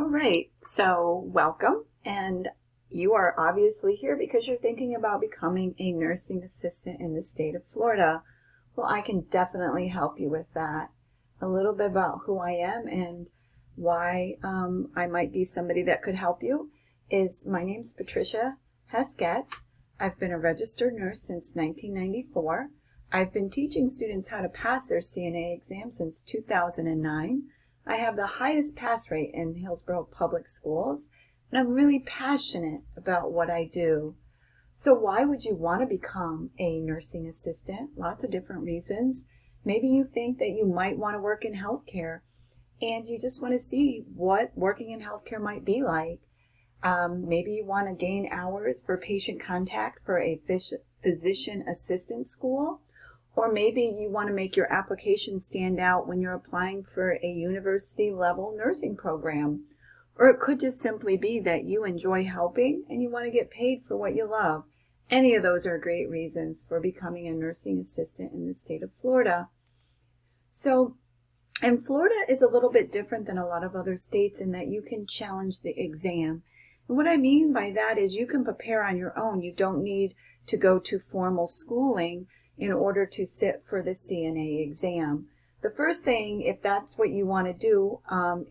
right, so welcome, and you are obviously here because you're thinking about becoming a nursing assistant in the state of Florida. Well, I can definitely help you with that. A little bit about who I am and why I might be somebody that could help you is my name's Patricia Hess-Goetz. I've been a registered nurse since 1994. I've been teaching students how to pass their CNA exam since 2009. I have the highest pass rate in Hillsborough Public Schools, and I'm really passionate about what I do. So why would you want to become a nursing assistant? Lots of different reasons. Maybe you think that you might want to work in healthcare, and you just want to see what working in healthcare might be like. Maybe you want to gain hours for patient contact for a physician assistant school. Or maybe you want to make your application stand out when you're applying for a university-level nursing program. Or it could just simply be that you enjoy helping and you want to get paid for what you love. Any of those are great reasons for becoming a nursing assistant in the state of Florida. And Florida is a little bit different than a lot of other states in that you can challenge the exam. And what I mean by that is you can prepare on your own. You don't need to go to formal schooling in order to sit for the CNA exam. The first thing, if that's what you want to do,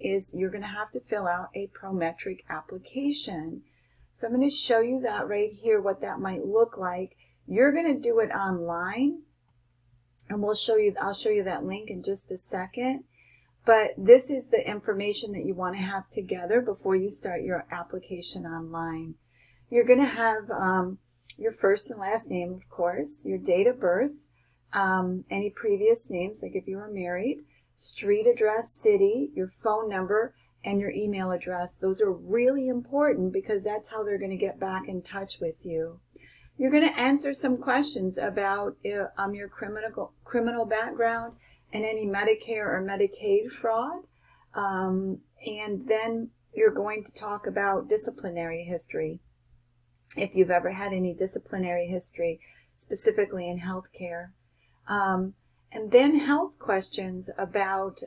is you're going to have to fill out a Prometric application. So I'm going to show you that right here, what that might look like. You're going to do it online, and I'll show you that link in just a second. But this is the information that you want to have together before you start your application online. You're going to have your first and last name, of course, your date of birth, any previous names, like if you were married, street address, city, your phone number, and your email address. Those are really important because that's how they're going to get back in touch with you. You're going to answer some questions about your criminal background and any Medicare or Medicaid fraud. And then you're going to talk about disciplinary history, if you've ever had any disciplinary history, specifically in healthcare. And then health questions about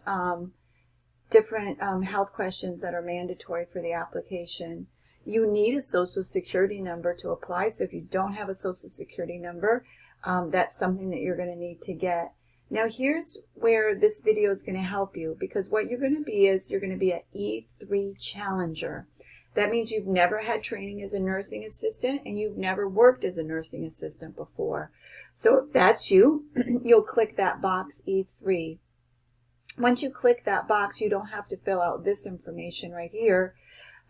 different health questions that are mandatory for the application. You need a Social Security number to apply, so if you don't have a Social Security number, that's something that you're going to need to get. Now here's where this video is going to help you, because what you're going to be is you're going to be an E3 Challenger. That means you've never had training as a nursing assistant and you've never worked as a nursing assistant before. So if that's you, you'll click that box E3. Once you click that box, you don't have to fill out this information right here,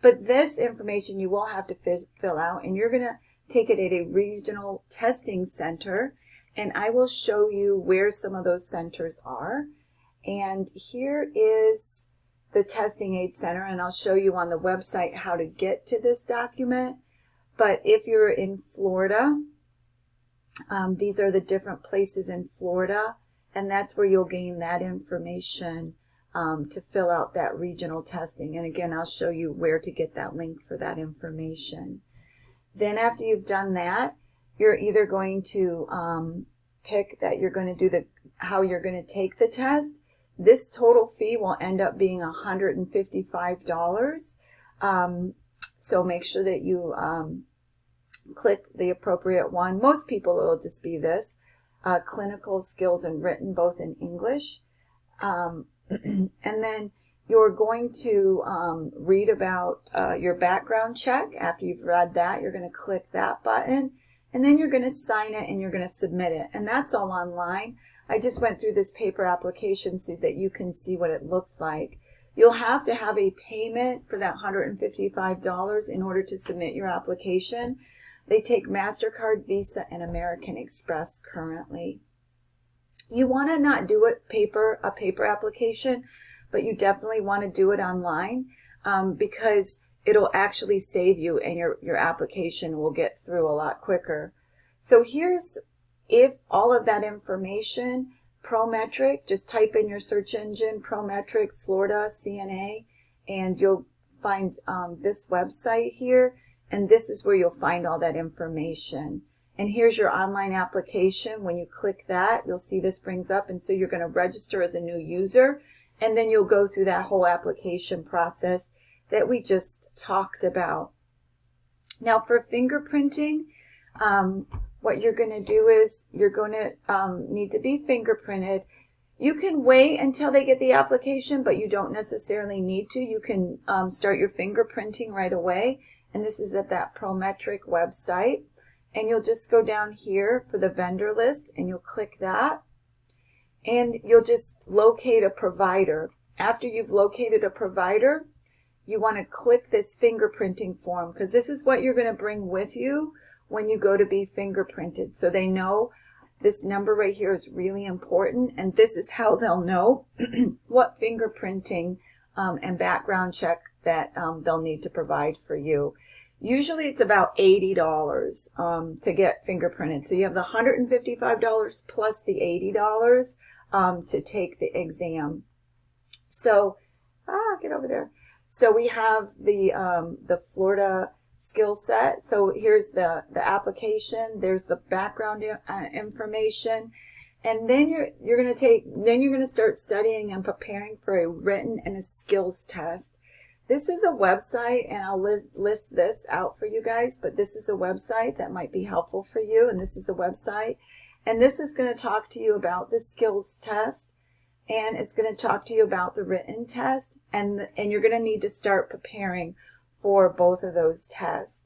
but this information you will have to fill out, and you're going to take it at a regional testing center, and I will show you where some of those centers are. And here is the testing aid center, and I'll show you on the website how to get to this document. But if you're in Florida, these are the different places in Florida, and that's where you'll gain that information to fill out that regional testing. And again, I'll show you where to get that link for that information. Then after you've done that, you're either going to pick that you're going to do how you're going to take the test. This total fee will end up being $155. So make sure that you click the appropriate one. Most people, it will just be this, clinical skills and written, both in English. And then you're going to read about your background check. After you've read that, you're going to click that button, and then you're going to sign it and you're going to submit it. And that's all online. I just went through this paper application so that you can see what it looks like. You'll have to have a payment for that $155 in order to submit your application. They take MasterCard, Visa, and American Express currently. You want to not do a paper application, but you definitely want to do it online because it'll actually save you, and your application will get through a lot quicker. So here's, if all of that information, Prometric, just type in your search engine, Prometric Florida CNA, and you'll find this website here, and this is where you'll find all that information. And here's your online application. When you click that, you'll see this brings up, and so you're going to register as a new user, and then you'll go through that whole application process. that we just talked about. Now for fingerprinting, what you're going to do is you're going to need to be fingerprinted. You can wait until they get the application, but you don't necessarily need to. You can start your fingerprinting right away. And this is at that Prometric website. And you'll just go down here for the vendor list and you'll click that. And you'll just locate a provider. After you've located a provider, you want to click this fingerprinting form because this is what you're going to bring with you when you go to be fingerprinted. So they know this number right here is really important, and this is how they'll know what fingerprinting and background check that they'll need to provide for you. Usually it's about $80 to get fingerprinted. So you have the $155 plus the $80 to take the exam. So, get over there. So we have the Florida skill set. So here's the application. There's the background information, and then you're going to start studying and preparing for a written and a skills test. This is a website, and I'll list this out for you guys, but this is a website that might be helpful for you, and this is a website, and this is going to talk to you about the skills test, and it's going to talk to you about the written test, and you're going to need to start preparing for both of those tests.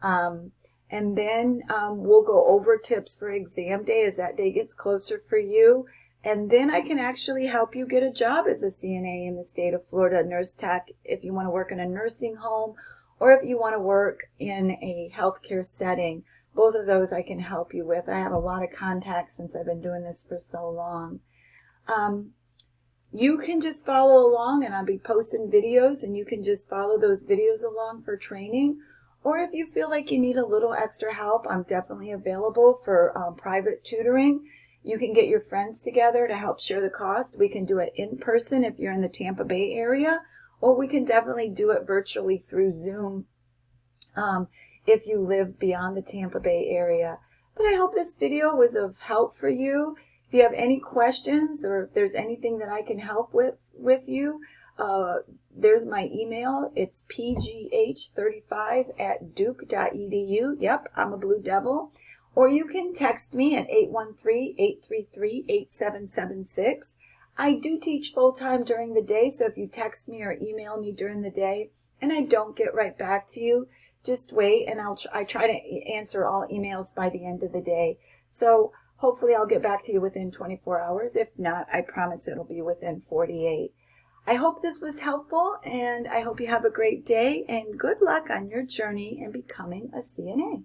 And then we'll go over tips for exam day as that day gets closer for you. And then I can actually help you get a job as a CNA in the state of Florida, nurse tech, if you want to work in a nursing home or if you want to work in a healthcare setting. Both of those I can help you with. I have a lot of contacts since I've been doing this for so long. You can just follow along, and I'll be posting videos, and you can just follow those videos along for training. Or if you feel like you need a little extra help, I'm definitely available for private tutoring. You can get your friends together to help share the cost. We can do it in person if you're in the Tampa Bay area, or we can definitely do it virtually through Zoom if you live beyond the Tampa Bay area. But I hope this video was of help for you. If you have any questions or if there's anything that I can help with you, there's my email. It's pgh35@duke.edu. Yep, I'm a Blue Devil. Or you can text me at 813-833-8776. I do teach full-time during the day, so if you text me or email me during the day and I don't get right back to you, just wait, and I try to answer all emails by the end of the day. So hopefully I'll get back to you within 24 hours. If not, I promise it'll be within 48. I hope this was helpful, and I hope you have a great day, and good luck on your journey in becoming a CNA.